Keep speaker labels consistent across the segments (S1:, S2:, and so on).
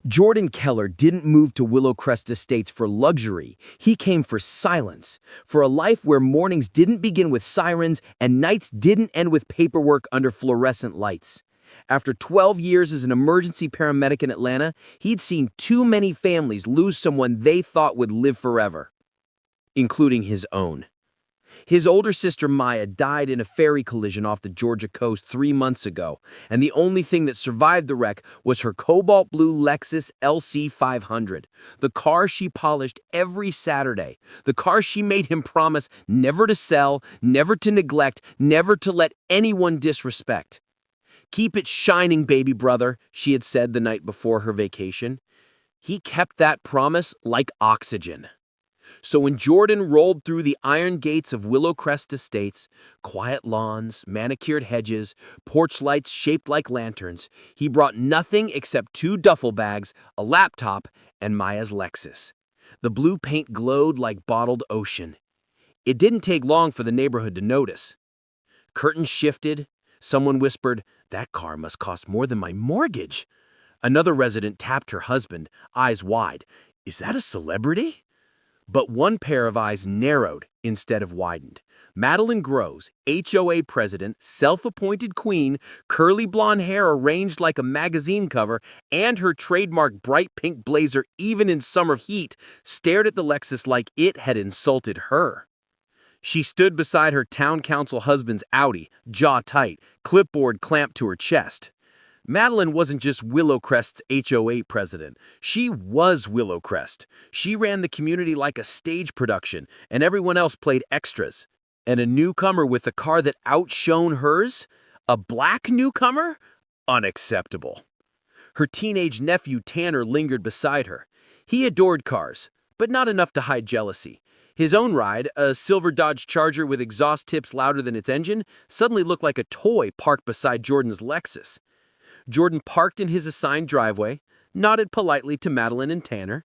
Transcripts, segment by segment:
S1: Jordan Keller didn't move to Willowcrest Estates for luxury. He came for silence, for a life where mornings didn't begin with sirens and nights didn't end with paperwork under fluorescent lights. After 12 years as an emergency paramedic in Atlanta, he'd seen too many families lose someone they thought would live forever, including his own. His older sister Maya died in a ferry collision off the Georgia coast 3 months ago, and the only thing that survived the wreck was her cobalt blue Lexus LC 500, the car she polished every Saturday, the car she made him promise never to sell, never to neglect, never to let anyone disrespect. "Keep it shining, baby brother," she had said the night before her vacation. He kept that promise like oxygen. So when Jordan rolled through the iron gates of Willowcrest Estates, quiet lawns, manicured hedges, porch lights shaped like lanterns, he brought nothing except 2 duffel bags, a laptop, and Maya's Lexus. The blue paint glowed like bottled ocean. It didn't take long for the neighborhood to notice. Curtains shifted. Someone whispered, "That car must cost more than my mortgage." Another resident tapped her husband, eyes wide. "Is that a celebrity?" But one pair of eyes narrowed instead of widened. Madeline Groves, HOA president, self-appointed queen, curly blonde hair arranged like a magazine cover, and her trademark bright pink blazer even in summer heat, stared at the Lexus like it had insulted her. She stood beside her town council husband's Audi, jaw tight, clipboard clamped to her chest. Madeline wasn't just Willowcrest's HOA president. She was Willowcrest. She ran the community like a stage production, and everyone else played extras. And a newcomer with a car that outshone hers? A black newcomer? Unacceptable. Her teenage nephew Tanner lingered beside her. He adored cars, but not enough to hide jealousy. His own ride, a silver Dodge Charger with exhaust tips louder than its engine, suddenly looked like a toy parked beside Jordan's Lexus. Jordan parked in his assigned driveway, nodded politely to Madeline and Tanner.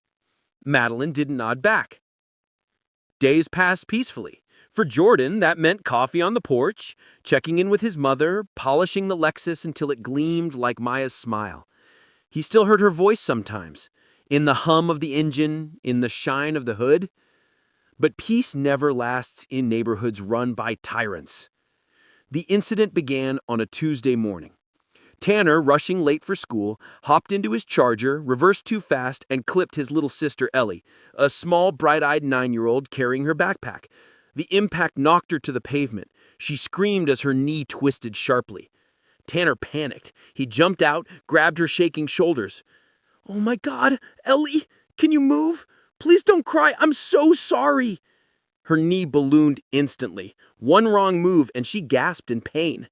S1: Madeline didn't nod back. Days passed peacefully. For Jordan, that meant coffee on the porch, checking in with his mother, polishing the Lexus until it gleamed like Maya's smile. He still heard her voice sometimes, in the hum of the engine, in the shine of the hood. But peace never lasts in neighborhoods run by tyrants. The incident began on a Tuesday morning. Tanner, rushing late for school, hopped into his Charger, reversed too fast, and clipped his little sister Ellie, a small, bright-eyed 9-year-old carrying her backpack. The impact knocked her to the pavement. She screamed as her knee twisted sharply. Tanner panicked. He jumped out, grabbed her shaking shoulders. "Oh my God, Ellie, can you move? Please don't cry, I'm so sorry." Her knee ballooned instantly. One wrong move and she gasped in pain.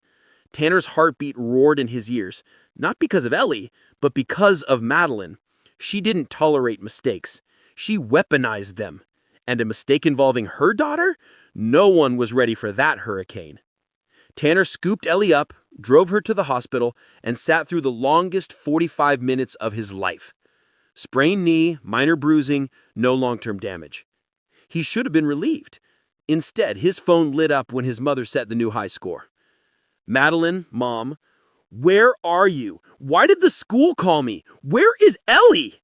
S1: Tanner's heartbeat roared in his ears, not because of Ellie, but because of Madeline. She didn't tolerate mistakes. She weaponized them. And a mistake involving her daughter? No one was ready for that hurricane. Tanner scooped Ellie up, drove her to the hospital, and sat through the longest 45 minutes of his life. Sprained knee, minor bruising, no long-term damage. He should have been relieved. Instead, his phone lit up when his mother set the new high score. "Madeline, Mom, where are you? Why did the school call me? Where is Ellie?"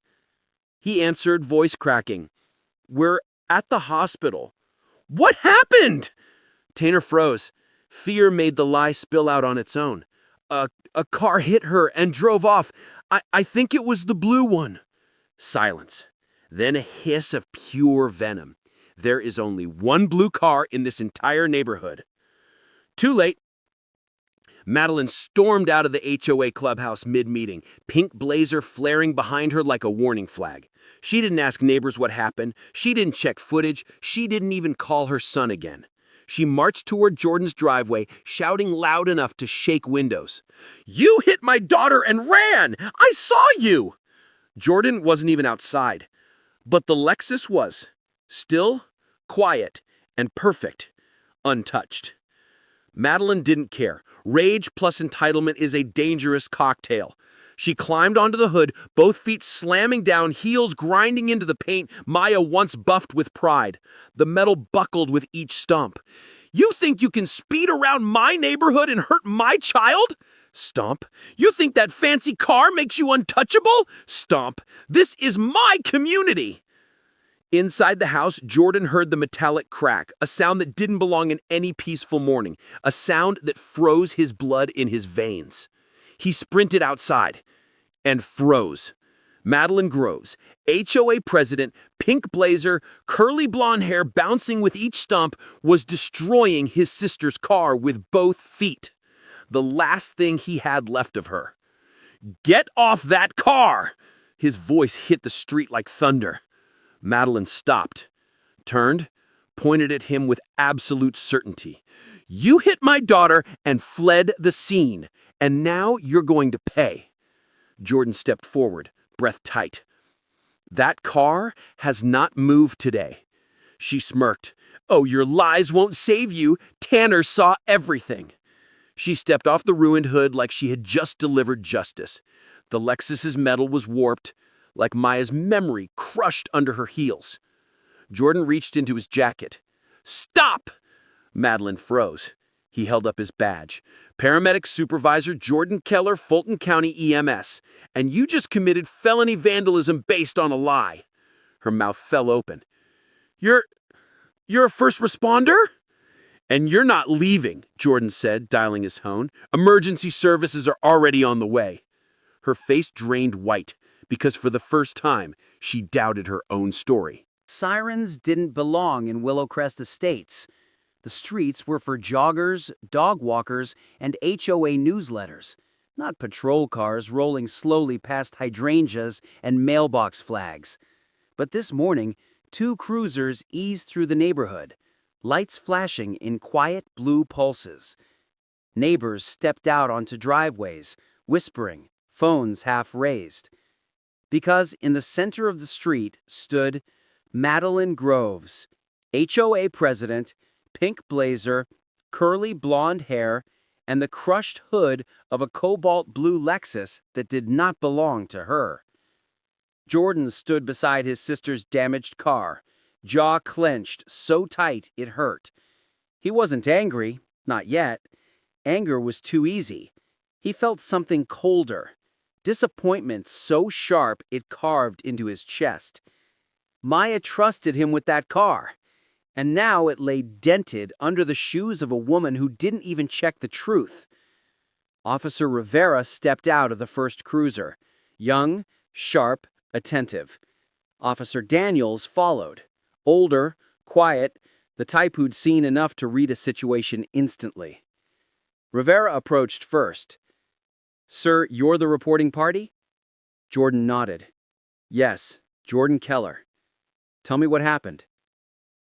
S1: He answered, voice cracking. "We're at the hospital." "What happened?" Tanner froze. Fear made the lie spill out on its own. A car hit her and drove off. I think it was the blue one." Silence. Then a hiss of pure venom. "There is only one blue car in this entire neighborhood." Too late. Madeline stormed out of the HOA clubhouse mid-meeting, pink blazer flaring behind her like a warning flag. She didn't ask neighbors what happened. She didn't check footage. She didn't even call her son again. She marched toward Jordan's driveway, shouting loud enough to shake windows. "You hit my daughter and ran! I saw you!" Jordan wasn't even outside. But the Lexus was. Still, quiet, and perfect. Untouched. Madeline didn't care. Rage plus entitlement is a dangerous cocktail. She climbed onto the hood, both feet slamming down, heels grinding into the paint Maya once buffed with pride. The metal buckled with each stomp. "You think you can speed around my neighborhood and hurt my child?" Stomp. You think that fancy car makes you untouchable? Stomp. This is my community. Inside the house, Jordan heard the metallic crack, a sound that didn't belong in any peaceful morning, a sound that froze his blood in his veins. He sprinted outside and froze. Madeline Groves, HOA president, pink blazer, curly blonde hair bouncing with each stomp, was destroying his sister's car with both feet. The last thing he had left of her. Get off that car! His voice hit the street like thunder. Madeline stopped, turned, pointed at him with absolute certainty. You hit my daughter and fled the scene, and now you're going to pay. Jordan stepped forward, breath tight. That car has not moved today. She smirked. Oh, your lies won't save you. Tanner saw everything. She stepped off the ruined hood like she had just delivered justice. The Lexus's metal was warped, like Maya's memory crushed under her heels. Jordan reached into his jacket. Stop! Madeline froze. He held up his badge. Paramedic Supervisor Jordan Keller, Fulton County EMS. And you just committed felony vandalism based on a lie. Her mouth fell open. You're a first responder? And you're not leaving, Jordan said, dialing his phone. Emergency services are already on the way. Her face drained white, because for the first time, she doubted her own story.
S2: Sirens didn't belong in Willowcrest Estates. The streets were for joggers, dog walkers, and HOA newsletters, not patrol cars rolling slowly past hydrangeas and mailbox flags. But this morning, 2 cruisers eased through the neighborhood, lights flashing in quiet blue pulses. Neighbors stepped out onto driveways, whispering, phones half raised. Because in the center of the street stood Madeline Groves, HOA president, pink blazer, curly blonde hair, and the crushed hood of a cobalt blue Lexus that did not belong to her. Jordan stood beside his sister's damaged car, jaw clenched so tight it hurt. He wasn't angry, not yet. Anger was too easy. He felt something colder, disappointment so sharp it carved into his chest. Maya trusted him with that car, and now it lay dented under the shoes of a woman who didn't even check the truth. Officer Rivera stepped out of the first cruiser, young, sharp, attentive. Officer Daniels followed, older, quiet, the type who'd seen enough to read a situation instantly. Rivera approached first. Sir, you're the reporting party? Jordan nodded. Yes, Jordan Keller. Tell me what happened.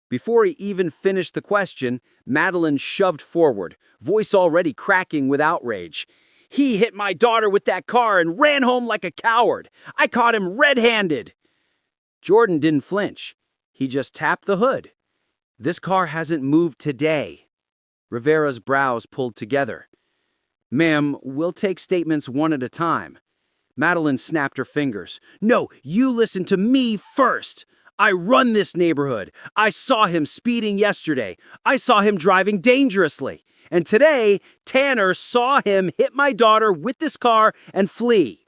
S2: Before he even finished the question, Madeline shoved forward, voice already cracking with outrage. He hit my daughter with that car and ran home like a coward. I caught him red-handed. Jordan didn't flinch. He just tapped the hood. This car hasn't moved today. Rivera's brows pulled together. Ma'am, we'll take statements one at a time. Madeline snapped her fingers. No, you listen to me first. I run this neighborhood. I saw him speeding yesterday. I saw him driving dangerously. And today, Tanner saw him hit my daughter with this car and flee.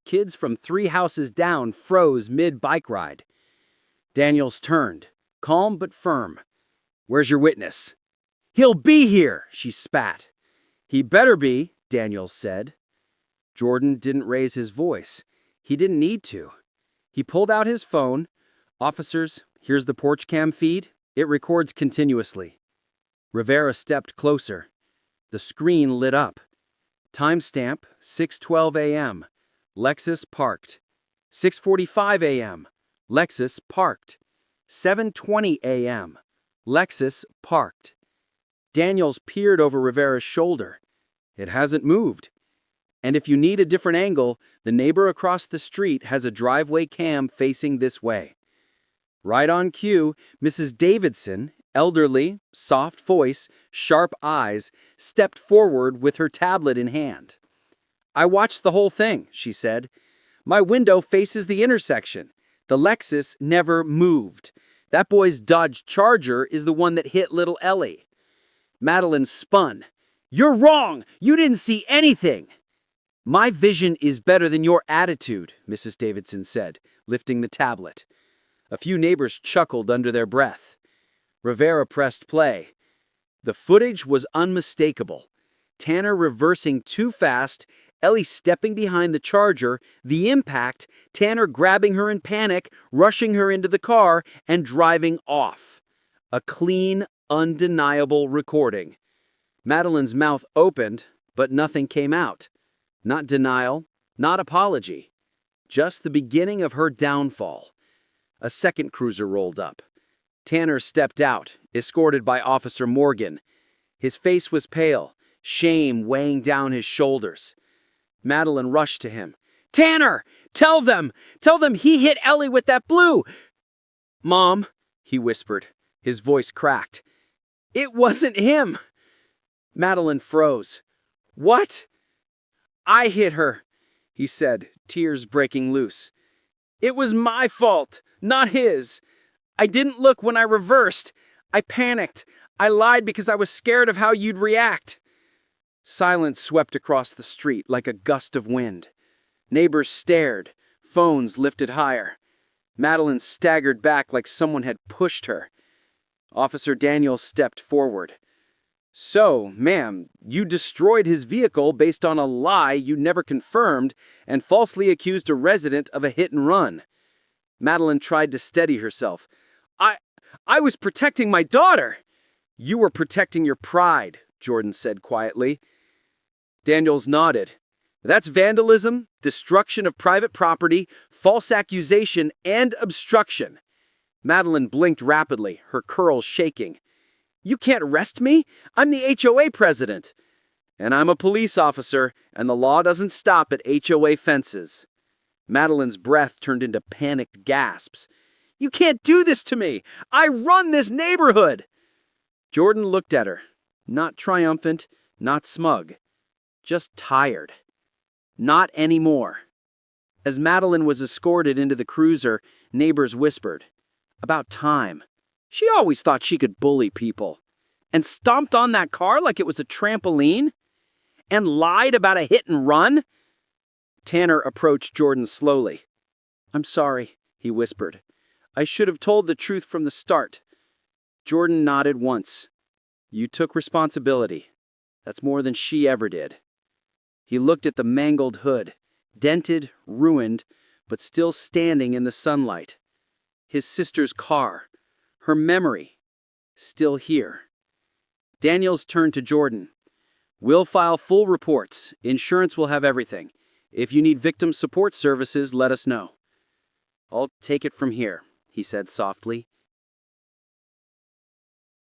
S2: Kids from 3 houses down froze mid-bike ride. Daniels turned, calm but firm. Where's your witness? He'll be here, she spat. He better be, Daniels said. Jordan didn't raise his voice. He didn't need to. He pulled out his phone. Officers, here's the porch cam feed. It records continuously. Rivera stepped closer. The screen lit up. Timestamp, 6:12 a.m. Lexus parked. 6:45 a.m. Lexus parked. 7:20 a.m. Lexus parked. Daniels peered over Rivera's shoulder. It hasn't moved. And if you need a different angle, the neighbor across the street has a driveway cam facing this way. Right on cue, Mrs. Davidson, elderly, soft voice, sharp eyes, stepped forward with her tablet in hand. I watched the whole thing, she said. My window faces the intersection. The Lexus never moved. That boy's Dodge Charger is the one that hit little Ellie. Madeline spun. You're wrong! You didn't see anything! My vision is better than your attitude, Mrs. Davidson said, lifting the tablet. A few neighbors chuckled under their breath. Rivera pressed play. The footage was unmistakable. Tanner reversing too fast, Ellie stepping behind the Charger, the impact, Tanner grabbing her in panic, rushing her into the car, and driving off. A clean, undeniable recording. Madeline's mouth opened, but nothing came out. Not denial, not apology. Just the beginning of her downfall. A second cruiser rolled up. Tanner stepped out, escorted by Officer Morgan. His face was pale, shame weighing down his shoulders. Madeline rushed to him. "Tanner! Tell them! Tell them he hit Ellie with that blue!" "Mom," he whispered, his voice cracked. "It wasn't him!" Madeline froze. "What?" "I hit her," he said, tears breaking loose. "It was my fault, not his. I didn't look when I reversed. I panicked. I lied because I was scared of how you'd react." Silence swept across the street like a gust of wind. Neighbors stared, phones lifted higher. Madeline staggered back like someone had pushed her. Officer Daniels stepped forward. "So, ma'am, you destroyed his vehicle based on a lie you never confirmed and falsely accused a resident of a hit and run." Madeline tried to steady herself. I was protecting my daughter." "You were protecting your pride," Jordan said quietly. Daniels nodded. "That's vandalism, destruction of private property, false accusation, and obstruction." Madeline blinked rapidly, her curls shaking. "You can't arrest me. I'm the HOA president." "And I'm a police officer, and the law doesn't stop at HOA fences." Madeline's breath turned into panicked gasps. "You can't do this to me! I run this neighborhood!" Jordan looked at her, not triumphant, not smug, just tired. "Not anymore." As Madeline was escorted into the cruiser, neighbors whispered, "About time. She always thought she could bully people. And stomped on that car like it was a trampoline? And lied about a hit and run?" Tanner approached Jordan slowly. "I'm sorry," he whispered. "I should have told the truth from the start." Jordan nodded once. "You took responsibility. That's more than she ever did." He looked at the mangled hood, dented, ruined, but still standing in the sunlight. His sister's car, her memory, still here. Daniels turned to Jordan. "We'll file full reports. Insurance will have everything. If you need victim support services, let us know." "I'll take it from here," he said softly.